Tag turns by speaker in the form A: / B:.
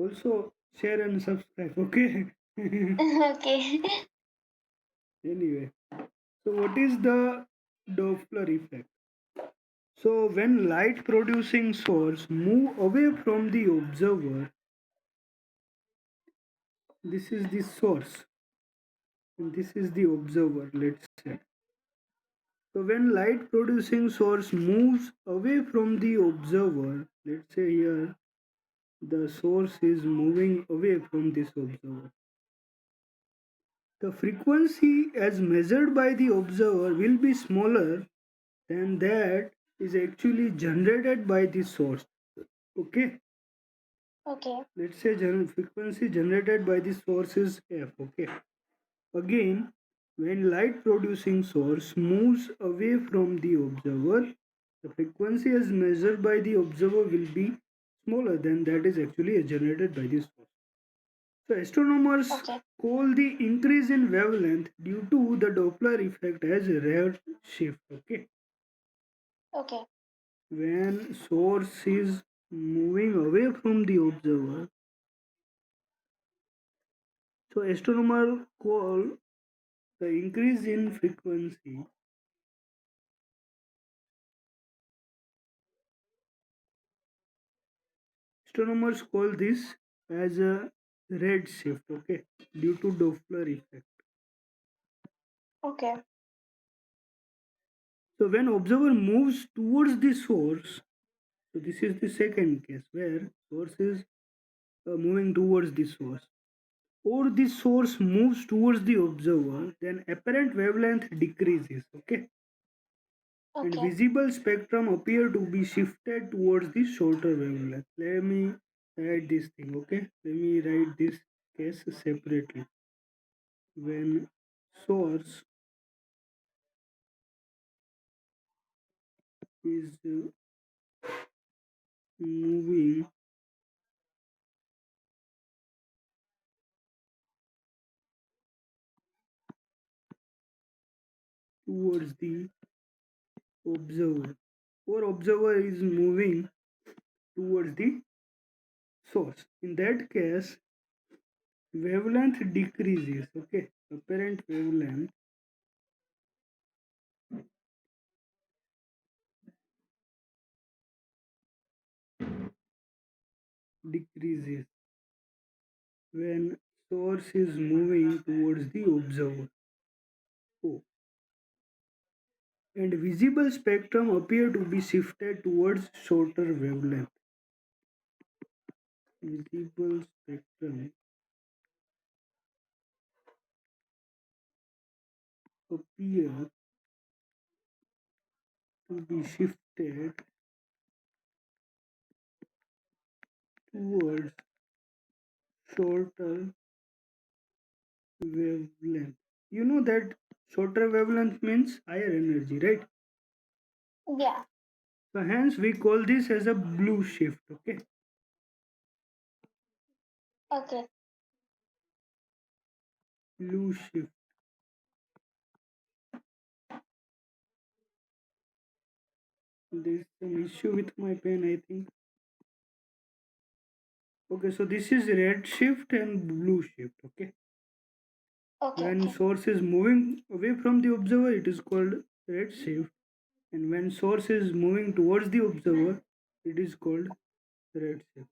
A: Also share and subscribe. Okay.
B: Okay.
A: Anyway, so what is the Doppler effect? So when light producing source move away from the observer, this is the source and this is the observer, let's say. So when light producing source moves away from the observer, let's say here the source is moving away from this observer. The frequency as measured by the observer will be smaller than that is actually generated by the source. Okay,
B: Okay.
A: let's say frequency generated by the source is f. Okay, again, when light producing source moves away from the observer, the frequency as measured by the observer will be smaller than that is actually generated by the source. So astronomers
B: Okay.
A: call the increase in wavelength due to the Doppler effect as a red shift. Okay,
B: Okay.
A: when source is moving away from the observer, so astronomers call the increase in frequency. Astronomers call this as a red shift. Okay, due to Doppler effect.
B: Okay.
A: So when observer moves towards the source, so this is the second case where source is moving towards the source, or the source moves towards the observer, then apparent wavelength decreases. Okay, and
B: Okay.
A: visible spectrum appear to be shifted towards the shorter wavelength. Let me write this thing. Okay, let me write this case separately. When source is moving towards the observer, or observer is moving towards the source, in that case wavelength decreases. Okay, apparent wavelength decreases when source is moving towards the observer. Oh, and visible spectrum appear to be shifted towards shorter wavelength. Visible spectrum appear to be shifted towards shorter wavelength. You know that shorter wavelength means higher energy, right?
B: Yeah.
A: So hence we call this as a blue shift. Okay,
B: Okay.
A: blue shift. There's some issue with my pen, I think. Okay, so this is red shift and blue shift. Okay,
B: Okay.
A: when
B: Okay.
A: source is moving away from the observer, it is called red shift, and when source is moving towards the observer, it is called red shift.